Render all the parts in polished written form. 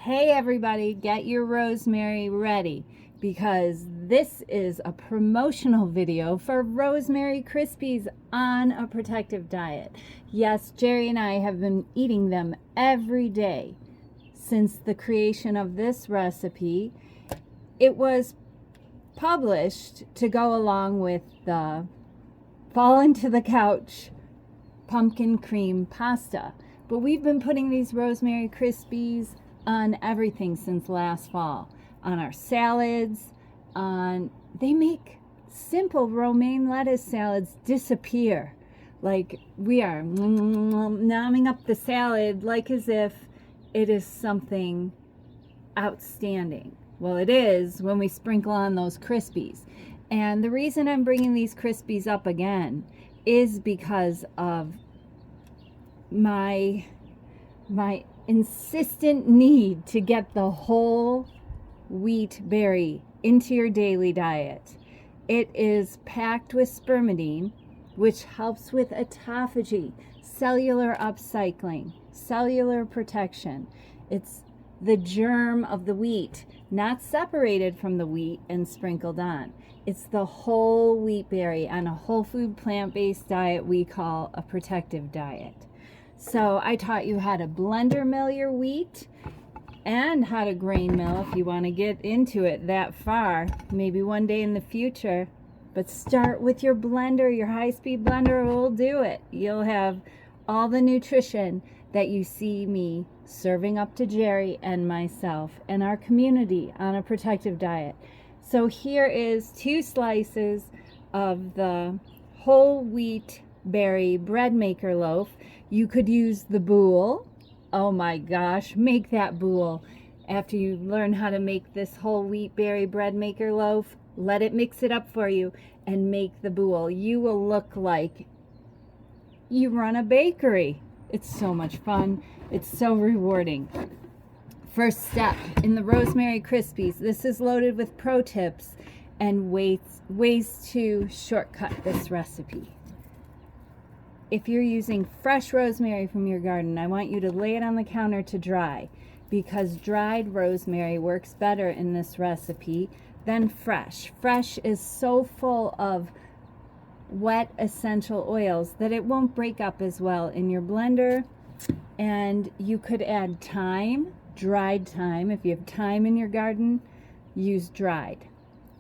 Hey everybody, get your rosemary ready because this is a promotional video for Rosemary Crispies on a protective diet. Yes, Jerry and I have been eating them every day since the creation of this recipe. It was published to go along with the fall into the couch pumpkin cream pasta, but we've been putting these Rosemary Crispies on everything since last fall. On our salads, they make simple romaine lettuce salads disappear. Like we are nomming up the salad like as if it is something outstanding. Well, it is when we sprinkle on those Crispies. And the reason I'm bringing these Crispies up again is because of my insistent need to get the whole wheat berry into your daily diet. It is packed with spermidine, which helps with autophagy, cellular upcycling, cellular protection. It's the germ of the wheat, not separated from the wheat and sprinkled on. It's the whole wheat berry on a whole food plant-based diet we call a protective diet. So I taught you how to blender mill your wheat and how to grain mill if you want to get into it that far, maybe one day in the future. But start with your blender, your high-speed blender will do it. You'll have all the nutrition that you see me serving up to Jerry and myself and our community on a protective diet. So here is 2 slices of the whole wheat berry bread maker loaf. You could use the boule. Oh my gosh, make that boule. After you learn how to make this whole wheat berry bread maker loaf, let it mix it up for you and make the boule. You will look like you run a bakery. It's so much fun. It's so rewarding. First step in the Rosemary Crispies. This is loaded with pro tips and ways to shortcut this recipe. If you're using fresh rosemary from your garden, I want you to lay it on the counter to dry because dried rosemary works better in this recipe than fresh. Fresh is so full of wet essential oils that it won't break up as well in your blender. And you could add thyme, dried thyme. If you have thyme in your garden, use dried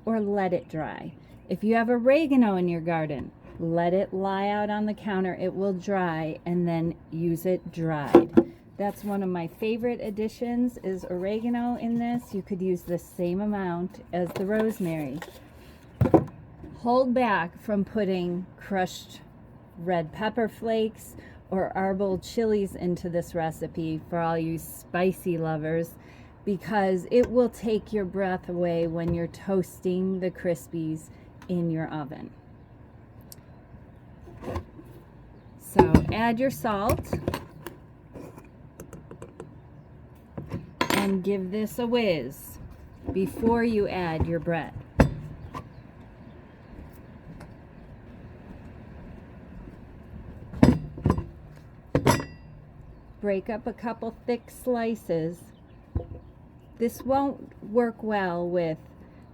or let it dry. If you have oregano in your garden, let it lie out on the counter. It will dry, and then use it dried. That's one of my favorite additions is oregano in this. You could use the same amount as the rosemary. Hold back from putting crushed red pepper flakes or arbol chilies into this recipe for all you spicy lovers, because it will take your breath away when you're toasting the Crispies in your oven. So add your salt and give this a whiz before you add your bread. Break up a couple thick slices. This won't work well with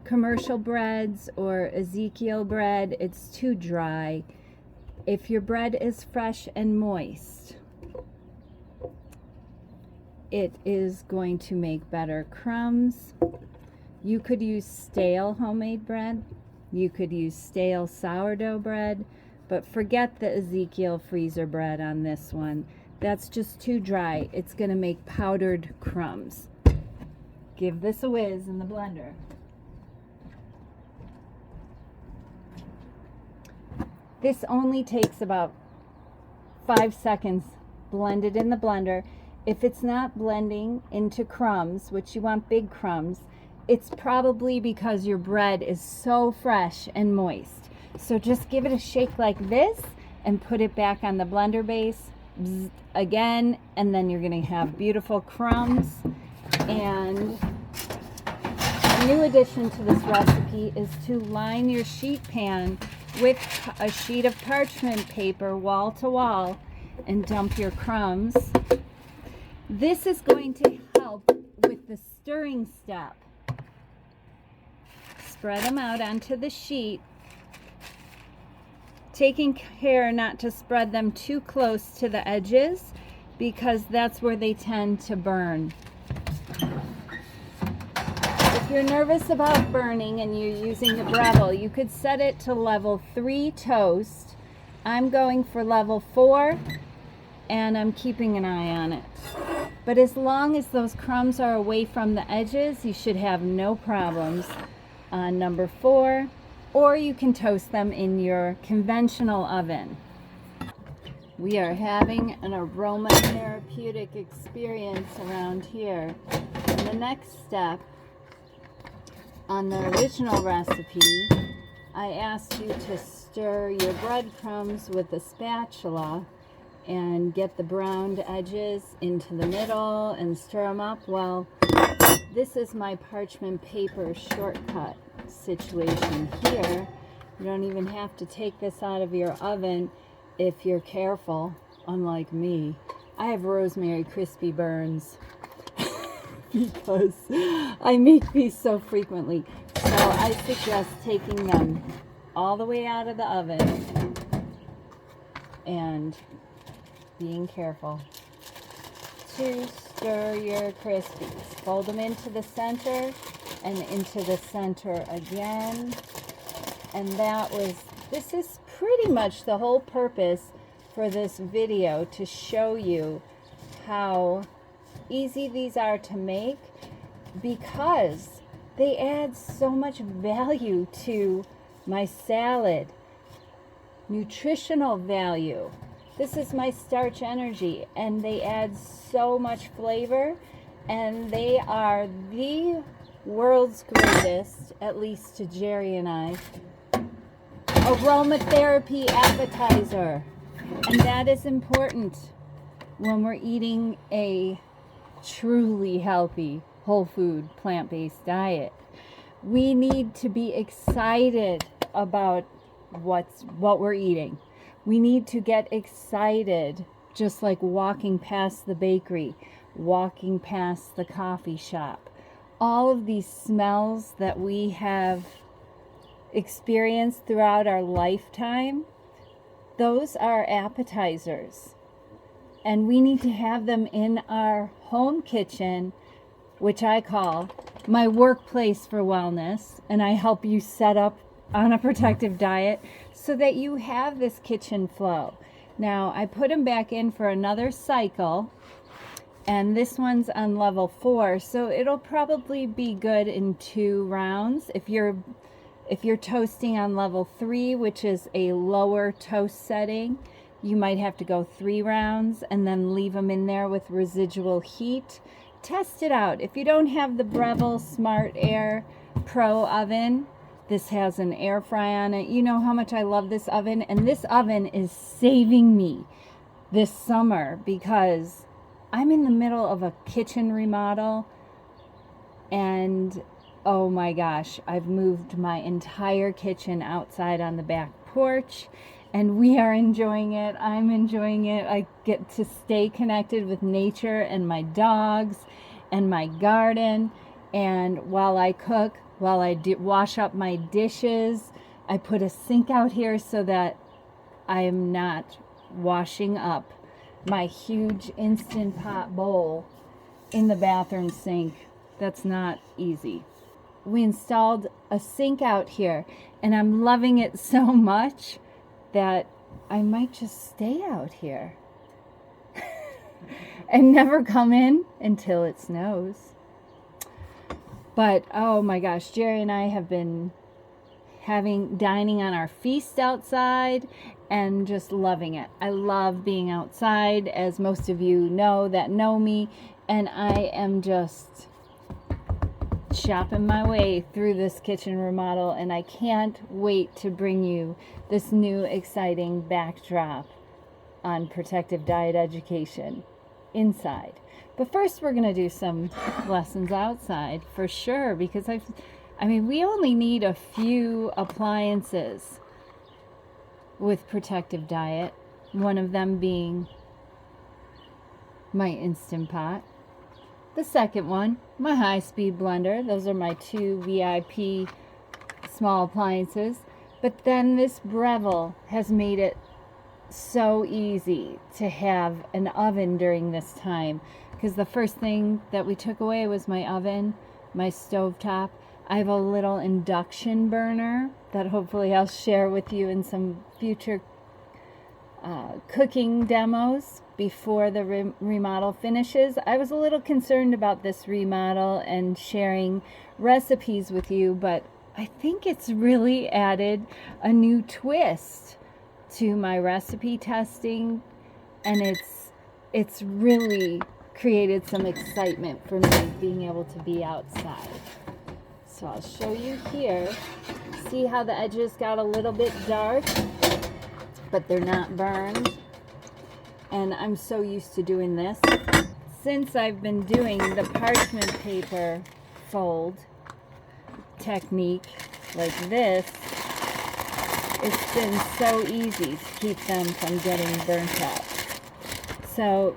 commercial breads or Ezekiel bread. It's too dry. If your bread is fresh and moist, it is going to make better crumbs. You could use stale homemade bread. You could use stale sourdough bread, but forget the Ezekiel freezer bread on this one. That's just too dry. It's going to make powdered crumbs. Give this a whiz in the blender. This only takes about 5 seconds. Blend it in the blender. If it's not blending into crumbs, which you want big crumbs, it's probably because your bread is so fresh and moist. So just give it a shake like this and put it back on the blender base. Bzz, again, and then you're going to have beautiful crumbs. And a new addition to this recipe is to line your sheet pan with a sheet of parchment paper wall to wall and dump your crumbs. This is going to help with the stirring step. Spread them out onto the sheet, taking care not to spread them too close to the edges because that's where they tend to burn. If you're nervous about burning and you're using the Breville, you could set it to level 3 toast. I'm going for level 4 and I'm keeping an eye on it. But as long as those crumbs are away from the edges, you should have no problems on number 4, or you can toast them in your conventional oven. We are having an aromatherapeutic experience around here. And the next step on the original recipe, I asked you to stir your breadcrumbs with a spatula and get the browned edges into the middle and stir them up. Well, this is my parchment paper shortcut situation here. You don't even have to take this out of your oven if you're careful, unlike me. I have rosemary crispy burns because I make these so frequently. So I suggest taking them all the way out of the oven and being careful to stir your Crispies. Fold them into the center and into the center again. And this is pretty much the whole purpose for this video, to show you how easy these are to make, because they add so much value to my salad. Nutritional value. This is my starch energy, and they add so much flavor, and they are the world's greatest, at least to Jerry and I, aromatherapy appetizer. And that is important when we're eating a truly healthy, whole food, plant-based diet. We need to be excited about what we're eating. We need to get excited, just like walking past the bakery, walking past the coffee shop. All of these smells that we have experienced throughout our lifetime, those are appetizers. And we need to have them in our home kitchen, which I call my workplace for wellness. And I help you set up on a protective diet so that you have this kitchen flow. Now, I put them back in for another cycle, and this one's on level 4, so it'll probably be good in 2 rounds. If you're toasting on level 3, which is a lower toast setting, you might have to go 3 rounds and then leave them in there with residual heat. Test it out. If you don't have the Breville Smart Air Pro oven, this has an air fry on it. You know how much I love this oven, and this oven is saving me this summer because I'm in the middle of a kitchen remodel, and oh my gosh, I've moved my entire kitchen outside on the back porch, and we are enjoying it. I'm enjoying it. I get to stay connected with nature and my dogs and my garden, and while I cook, while I wash up my dishes, I put a sink out here so that I am not washing up my huge Instant Pot bowl in the bathroom sink. That's not easy. We installed a sink out here, and I'm loving it so much that I might just stay out here and never come in until it snows. But oh my gosh, Jerry and I have been dining on our feast outside and just loving it. I love being outside, as most of you know that know me, and I am just chopping my way through this kitchen remodel, and I can't wait to bring you this new exciting backdrop on protective diet education inside. But first we're going to do some lessons outside for sure, because we only need a few appliances with protective diet, one of them being my Instant Pot. the second one, my high-speed blender. Those are my 2 VIP small appliances. But then this Breville has made it so easy to have an oven during this time, because the first thing that we took away was my oven, my stovetop. I have a little induction burner that hopefully I'll share with you in some future cooking demos before the remodel finishes. I was a little concerned about this remodel and sharing recipes with you, but I think it's really added a new twist to my recipe testing, and it's really created some excitement for me being able to be outside. So I'll show you here. See how the edges got a little bit dark, but they're not burned. And I'm so used to doing this. Since I've been doing the parchment paper fold technique like this, it's been so easy to keep them from getting burnt out. So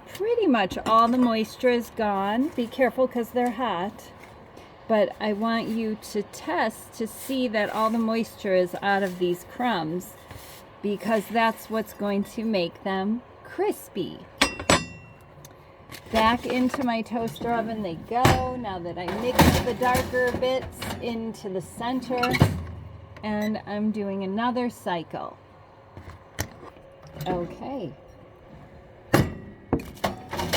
pretty much all the moisture is gone. Be careful because they're hot. But I want you to test to see that all the moisture is out of these crumbs, because that's what's going to make them crispy. Back into my toaster oven they go, now that I mixed the darker bits into the center, and I'm doing another cycle. Okay.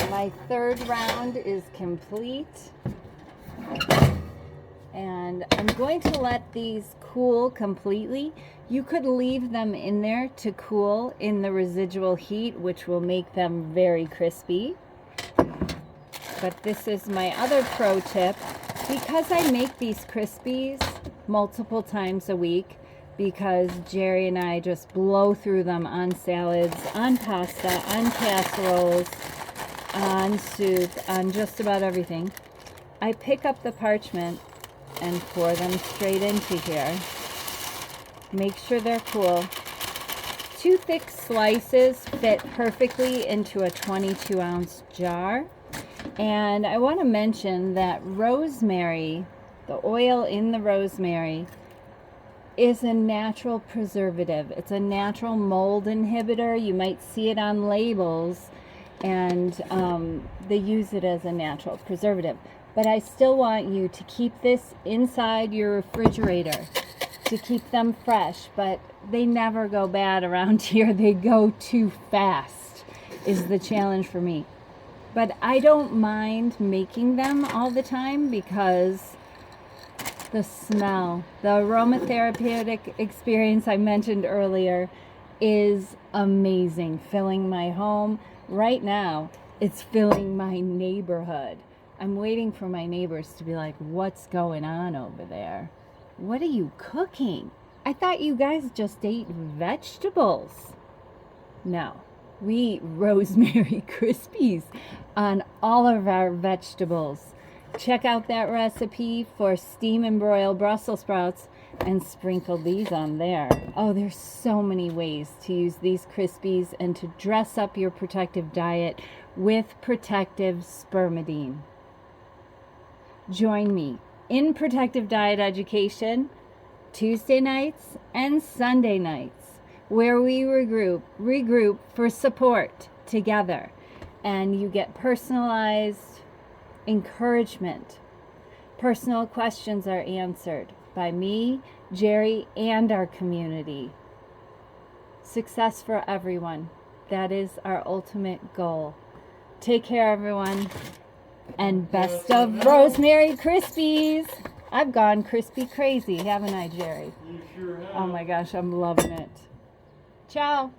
My third round is complete. And I'm going to let these cool completely. You could leave them in there to cool in the residual heat, which will make them very crispy. But this is my other pro tip. Because I make these Crispies multiple times a week, because Jerry and I just blow through them on salads, on pasta, on casseroles, on soup, on just about everything, I pick up the parchment and pour them straight into here. Make sure they're cool. 2 thick slices fit perfectly into a 22-ounce jar. And I want to mention that rosemary, the oil in the rosemary, is a natural preservative. It's a natural mold inhibitor. You might see it on labels, and they use it as a natural preservative. But I still want you to keep this inside your refrigerator to keep them fresh, but they never go bad around here. They go too fast is the challenge for me. But I don't mind making them all the time, because the smell, the aromatherapeutic experience I mentioned earlier is amazing. Filling my home. Right now, it's filling my neighborhood. I'm waiting for my neighbors to be like, what's going on over there? What are you cooking? I thought you guys just ate vegetables. No, we eat Rosemary Crispies on all of our vegetables. Check out that recipe for steam and broil Brussels sprouts and sprinkle these on there. Oh, there's so many ways to use these Crispies and to dress up your protective diet with protective spermidine. Join me in Protective Diet Education Tuesday nights and Sunday nights, where we regroup for support together, and you get personalized encouragement. Personal questions are answered by me, Jerry, and our community. Success for everyone. That is our ultimate goal. Take care, everyone. And best of Rosemary Crispies. I've gone crispy crazy, haven't I, Jerry? You sure have. Oh my gosh, I'm loving it. Ciao.